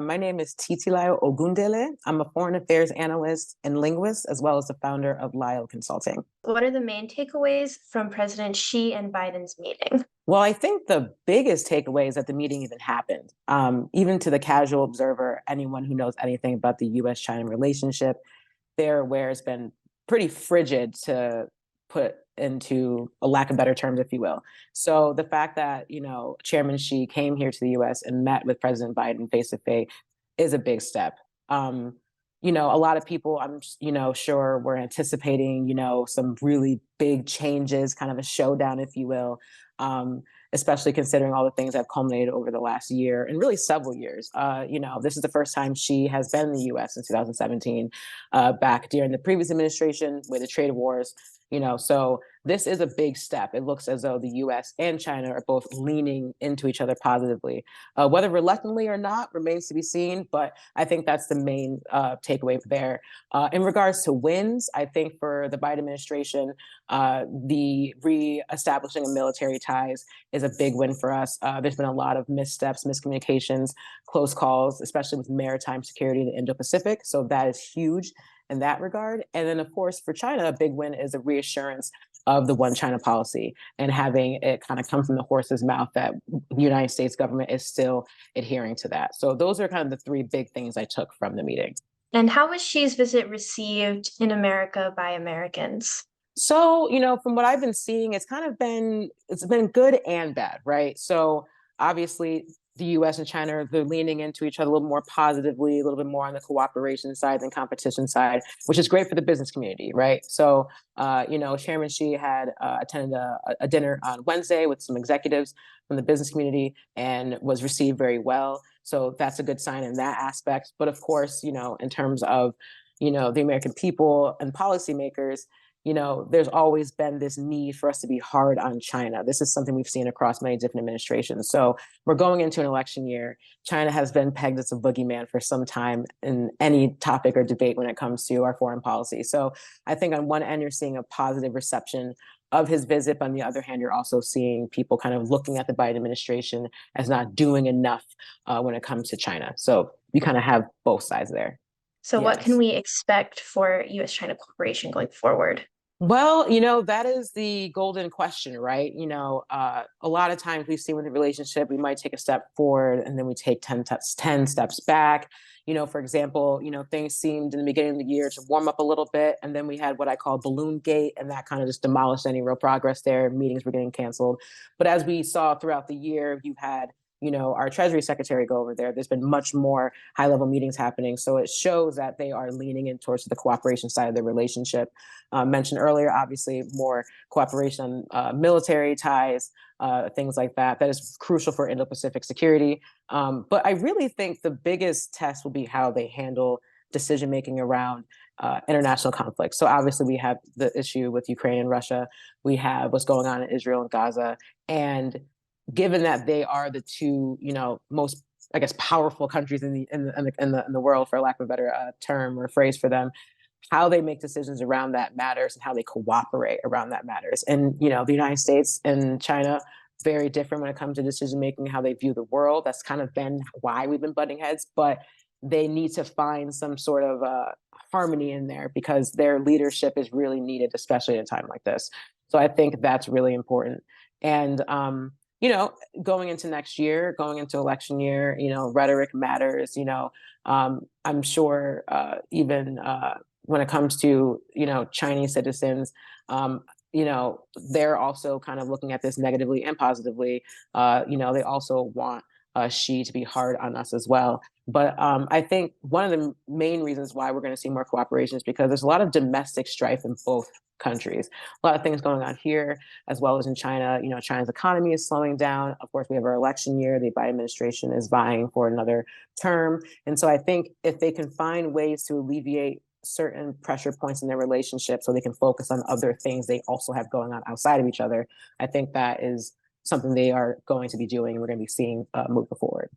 My name is Titilayo Ogundele. I'm a foreign affairs analyst and linguist, as well as the founder of Lyle Consulting. What are the main takeaways from President Xi and Biden's meeting? Well, I think the biggest takeaway is that the meeting even happened. Even to the casual observer, anyone who knows anything about the US-China relationship, they're aware it's been pretty frigid, to put into a lack of better terms, if you will. So the fact that, Chairman Xi came here to the US and met with President Biden face to face is a big step. A lot of people, I'm, sure were anticipating, some really big changes, kind of a showdown, if you will. Um, Especially considering all the things that have culminated over the last year and really several years. This is the first time Xi has been in the US since 2017, back during the previous administration with the trade wars. So this is a big step. It looks as though the US and China are both leaning into each other positively. Whether reluctantly or not remains to be seen, but I think that's the main takeaway there. In regards to wins, I think for the Biden administration, the re-establishing of military ties is a big win for us. There's been a lot of missteps, miscommunications, close calls, especially with maritime security in the Indo-Pacific. So that is huge in that regard. And then, of course, for China, a big win is a reassurance of the one China policy and having it kind of come from the horse's mouth that the United States government is still adhering to that. So those are kind of the three big things I took from the meeting. And how was Xi's visit received in America by Americans? So, from what I've been seeing, it's been good and bad, right? So obviously the US and China, they're leaning into each other a little more positively, a little bit more on the cooperation side than competition side, which is great for the business community, right? So, Chairman Xi had attended a dinner on Wednesday with some executives from the business community and was received very well. So that's a good sign in that aspect. But of course, in terms of, the American people and policymakers, there's always been this need for us to be hard on China. This is something we've seen across many different administrations. So we're going into an election year. China has been pegged as a boogeyman for some time in any topic or debate when it comes to our foreign policy. So I think on one end, you're seeing a positive reception of his visit. But on the other hand, you're also seeing people kind of looking at the Biden administration as not doing enough when it comes to China. So you kind of have both sides there. So, what can Yes. we expect for US-China cooperation going forward? Well, that is the golden question, right? A lot of times we've seen with a relationship, we might take a step forward and then we take 10 steps back. For example, things seemed in the beginning of the year to warm up a little bit. And then we had what I call balloon gate, and that kind of just demolished any real progress there. Meetings were getting canceled. But as we saw throughout the year, you had our Treasury Secretary go over there. There's been much more high level meetings happening. So it shows that they are leaning in towards the cooperation side of the relationship. Mentioned earlier, obviously, more cooperation on military ties, things like that. That is crucial for Indo Pacific security. But I really think the biggest test will be how they handle decision making around international conflicts. So obviously, we have the issue with Ukraine and Russia. We have what's going on in Israel and Gaza. And given that they are the two, most, I guess, powerful countries in the world, for lack of a better term or phrase for them, how they make decisions around that matters, and how they cooperate around that matters. And the United States and China, very different when it comes to decision making, how they view the world. That's kind of been why we've been butting heads, but they need to find some sort of harmony in there, because their leadership is really needed, especially at a time like this. So I think that's really important. And going into next year, going into election year, rhetoric matters. I'm sure even when it comes to, Chinese citizens, they're also kind of looking at this negatively and positively. They also want Xi to be hard on us as well. But I think one of the main reasons why we're going to see more cooperation is because there's a lot of domestic strife in both countries. A lot of things going on here as well as in China. China's economy is slowing down. Of course, we have our election year. The Biden administration is vying for another term. And so I think if they can find ways to alleviate certain pressure points in their relationship so they can focus on other things they also have going on outside of each other, I think that is something they are going to be doing and we're going to be seeing moving forward.